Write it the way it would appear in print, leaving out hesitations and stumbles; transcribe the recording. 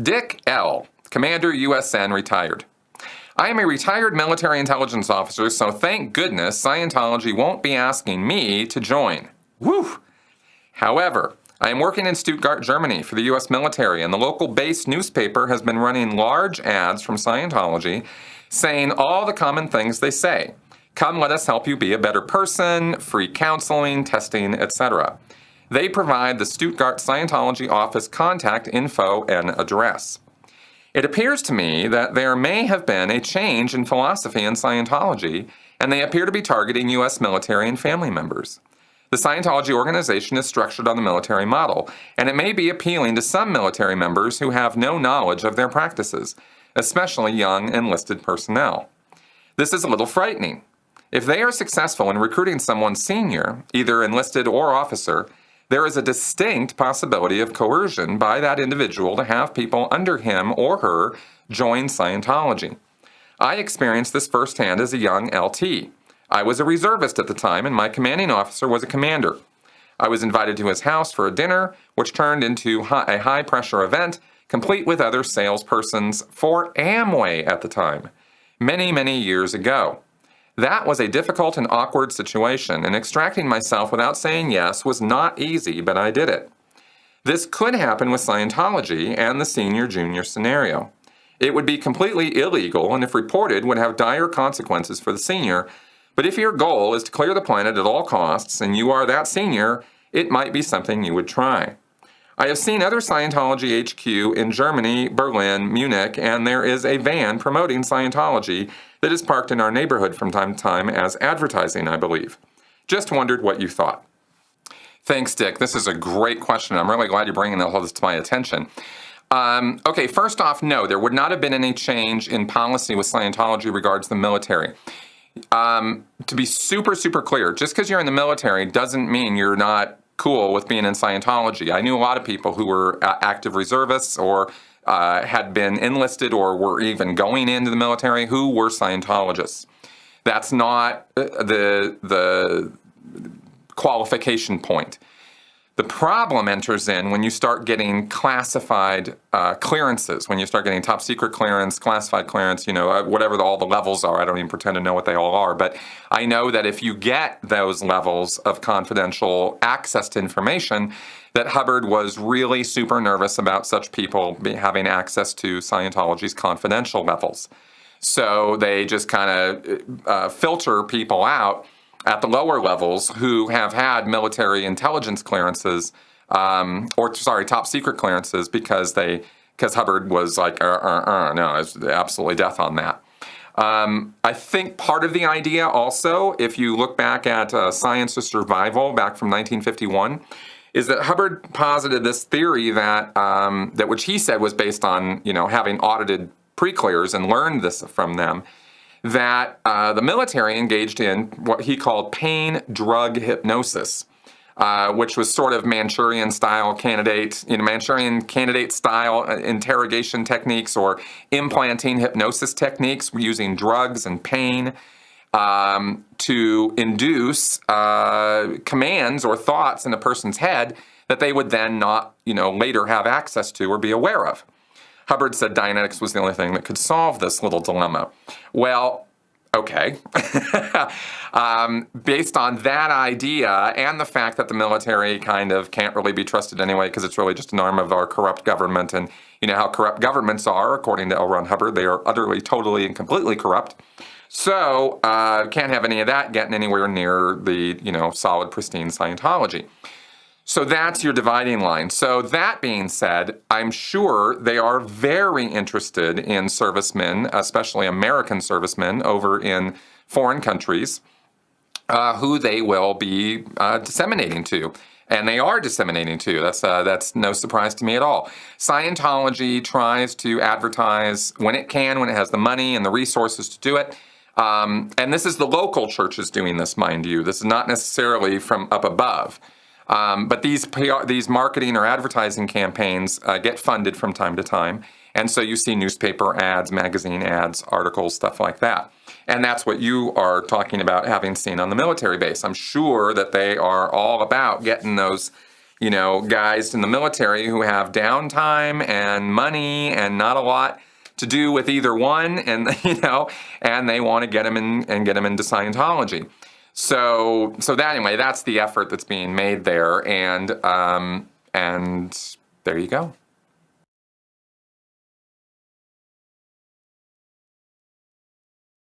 Dick L., Commander USN, retired. I am a retired military intelligence officer, so thank goodness Scientology won't be asking me to join. Woo! However, I am working in Stuttgart, Germany for the U.S. military, and the local base newspaper has been running large ads from Scientology saying all the common things they say. Come, let us help you be a better person, free counseling, testing, etc. They provide the Stuttgart Scientology office contact info and address. It appears to me that there may have been a change in philosophy in Scientology, and they appear to be targeting U.S. military and family members. The Scientology organization is structured on the military model, and it may be appealing to some military members who have no knowledge of their practices, especially young enlisted personnel. This is a little frightening. If they are successful in recruiting someone senior, either enlisted or officer, there is a distinct possibility of coercion by that individual to have people under him or her join Scientology. I experienced this firsthand as a young LT. I was a reservist at the time, and my commanding officer was a commander. I was invited to his house for a dinner, which turned into a high-pressure event, complete with other salespersons for Amway at the time, many, many years ago. That was a difficult and awkward situation, and extracting myself without saying yes was not easy, but I did it. This could happen with Scientology and the senior-junior scenario. It would be completely illegal, and if reported, would have dire consequences for the senior, but if your goal is to clear the planet at all costs, and you are that senior, it might be something you would try. I have seen other Scientology HQ in Germany, Berlin, Munich, and there is a van promoting Scientology that is parked in our neighborhood from time to time as advertising, I believe. Just wondered what you thought. Thanks, Dick. This is a great question. I'm really glad you're bringing all this to my attention. Okay, first off, no, there would not have been any change in policy with Scientology regards the military. To be super, super clear, just because you're in the military doesn't mean you're not cool with being in Scientology. I knew a lot of people who were active reservists or had been enlisted or were even going into the military who were Scientologists. That's not the qualification point. The problem enters in when you start getting classified clearances, when you start getting top secret clearance, classified clearance, whatever all the levels are. I don't even pretend to know what they all are, but I know that if you get those levels of confidential access to information, that Hubbard was really super nervous about such people having access to Scientology's confidential levels. So they just kind of filter people out at the lower levels who have had military intelligence clearances, top secret clearances, because Hubbard was like, no, it's absolutely death on that. I think part of the idea also, if you look back at Science of Survival back from 1951, is that Hubbard posited this theory that which he said was based on, having audited pre-clears and learned this from them, that the military engaged in what he called pain drug hypnosis, which was sort of Manchurian candidate style interrogation techniques or implanting hypnosis techniques using drugs and pain to induce commands or thoughts in a person's head that they would then not, later have access to or be aware of. Hubbard said Dianetics was the only thing that could solve this little dilemma. Well, okay. Based on that idea and the fact that the military kind of can't really be trusted anyway because it's really just an arm of our corrupt government, and you know how corrupt governments are, according to L. Ron Hubbard, they are utterly, totally, and completely corrupt. So can't have any of that getting anywhere near the, solid, pristine Scientology. So that's your dividing line. So that being said, I'm sure they are very interested in servicemen, especially American servicemen over in foreign countries, who they will be disseminating to. And they are disseminating to. That's no surprise to me at all. Scientology tries to advertise when it can, when it has the money and the resources to do it. And this is the local churches doing this, mind you. This is not necessarily from up above. But these marketing or advertising campaigns get funded from time to time. And so you see newspaper ads, magazine ads, articles, stuff like that. And that's what you are talking about having seen on the military base. I'm sure that they are all about getting those, guys in the military who have downtime and money and not a lot to do with either one, and and they want to get them in and get them into Scientology. So that anyway, that's the effort that's being made there, and there you go.